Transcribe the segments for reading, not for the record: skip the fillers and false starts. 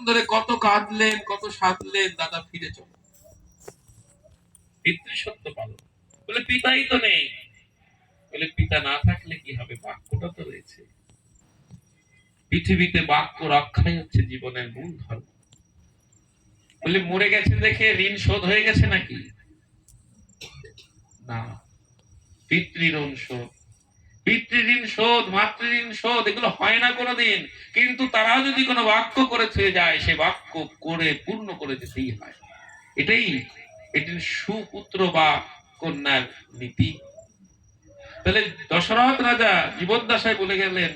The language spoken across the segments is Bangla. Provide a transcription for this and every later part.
ধরে কত কাঁদলেন, কত সাধলেন, দাদা ফিরে চলো। পিতৃসত্য পালন। বলে পিতাই তো নেই। বলে পিতা না থাকলে কি হবে? বাক্যটা তো রয়েছে। পৃথিবীতে বাক্য রক্ষাই হচ্ছে জীবনের মূল ধর্ম। বলে মরে গেছে দেখে ঋণ শোধ হয়ে গেছে নাকি? না। পিতৃঋণ শোধ, পিতৃঋণ শোধ, মাতৃঋণ শোধ এগুলো হয় না কোনোদিন। কিন্তু তারা যদি কোনো বাক্য করে ছেড়ে যায়, সে বাক্য করে পূর্ণ করে যেতেই হয়। এটাই এটির সুপুত্র বা কন্যার নীতি। তাহলে দশরথ রাজা জীবদ্দশায় বলে গেলেন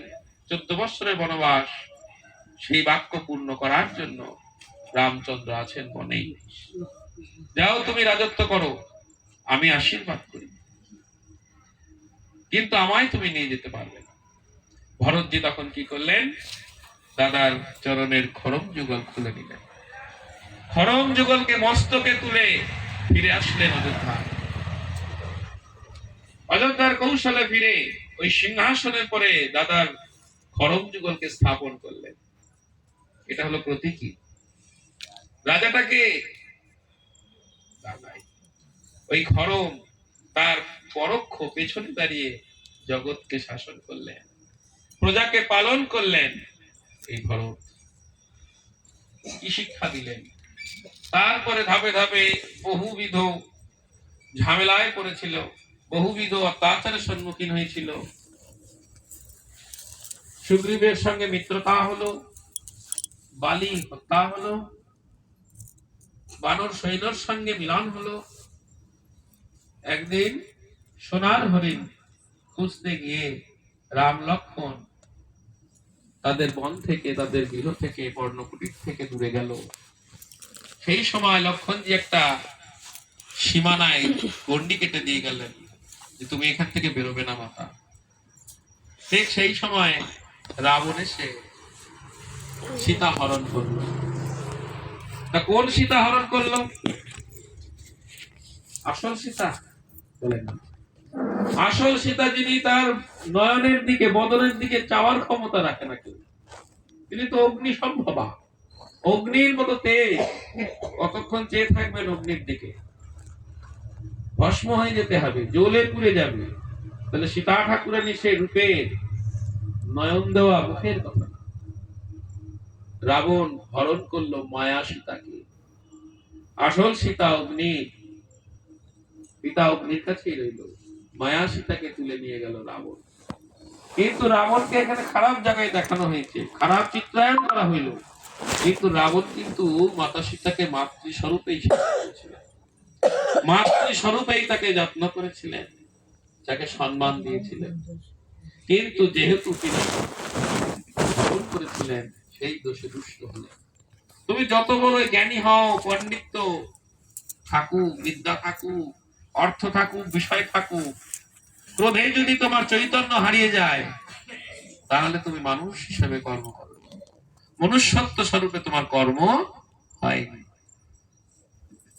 14 বৎসরের বনবাস, সেই বাক্য পূর্ণ করার জন্য রামচন্দ্র আছেন বনেই। যাও তুমি রাজত্ব করো, আমি আশীর্বাদ করি, কিন্তু আমায় তুমি নিয়ে যেতে পারবে না। ভরতজি তখন কি করলেন? দাদার চরণের খড়ম যুগল খুলে নিলেন। খড়ম যুগলকে মস্তকে তুলে ফিরে আসলেন অযোধ্যা। অযোধ্যার কৌশলে ফিরে ওই সিংহাসনের পরে দাদার খড়ম যুগলকে স্থাপন করলেন। এটা হলো প্রতীকী। রাজাটাকে ওই খড়ম তার পরোক্ষ পেছনে দাঁড়িয়ে জগৎকে শাসন করলেন, প্রজাকে পালন করলেন। এই ভরত কি শিক্ষা দিলেন? তারপরে ধাপে ধাপে বহুবিধ ঝামেলায় পড়েছিল, বহুবিধ অত্যাচারের সম্মুখীন হয়েছিল। সুগ্রীবের সঙ্গে মিত্রতা হলো, বালি হত্যা হলো, বানর সৈন্যর সঙ্গে মিলন হলো। একদিন সোনার হরিণ খুঁজতে গিয়ে রাম লক্ষ্মণ তাদের বন থেকে, তাদের গৃহ থেকে, পর্ণকুটির থেকে দূরে গেল। সেই সময় লক্ষ্মণজি একটা সীমানায় গন্ডি কেটে দিয়ে গেলেন যে তুমি এখান থেকে বেরোবে না মাতা। ঠিক সেই সময় রাবণ এসে সীতা হরণ করলো। তা কোন সীতা হরণ করলো? আসল সীতা? বলে না। আসল সীতা যিনি তার নয়নের দিকে, বদনের দিকে চাওয়ার ক্ষমতা রাখে না কেউ, তিনি তো অগ্নি সম্ভবা, অগ্নির মতো তেজ। কতক্ষণ চেয়ে থাকবেন অগ্নির দিকে? ভস্ম হয়ে যেতে হবে, জ্বলে পুড়ে যাবে। তাহলে সীতা ঠাকুরানী সেই রূপের নয়ন দেওয়া মুখের কথা। রাবণ হরণ করলো মায়া সীতাকে। আসল সীতা অগ্নি, পিতা অগ্নির কাছেই রইল। মায়া সীতাকে তুলে নিয়ে গেল রাবণ। কিন্তু রাবণকে এখানে খারাপ জায়গায় দেখানো হয়েছে, খারাপ চিত্রায়ন করা হইল। কিন্তু রাবণ কিন্তু মাতা সীতাকে মাতৃস্বরূপেই করেছিলেন, মাতৃস্বরূপেই তাকে যত্ন করেছিলেন, তাকে সম্মান দিয়েছিলেন। কিন্তু যেহেতু তিনি ভুল করেছিলেন, সেই দোষে দুষ্ট হলেন। তুমি যত বড় জ্ঞানী হও, পণ্ডিত থাকুক, বিদ্যা থাকুক, অর্থ থাকুক, বিষয় থাকুক, ক্রোধে যদি তোমার চৈতন্য হারিয়ে যায়, তাহলে তুমি মানুষ হিসেবে কর্ম করো, মনুষ্যত্ব স্বরূপে তোমার কর্ম হয়নি।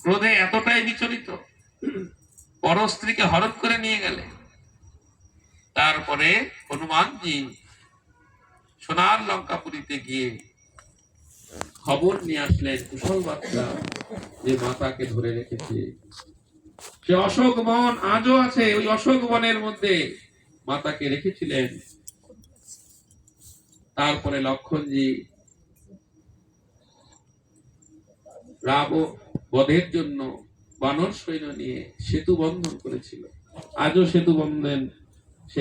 ক্রোধে এতটাই বিচলিত, পর স্ত্রীকে হরণ করে নিয়ে গেলে। তারপরে হনুমানজি সোনার লঙ্কাপুরীতে গিয়ে খবর নিয়ে আসলেন, কুশল বার্তা, যে মাতাকে ধরে রেখেছে। সে অশোক বন আজও আছে, ওই অশোক বনের মধ্যে মাতাকে রেখেছিলেন। তারপরে লক্ষ্মণজি রাবণ বধের জন্য বানর সৈন্য নিয়ে সেতু বন্ধন করেছিল। আজও সেতু বন্ধন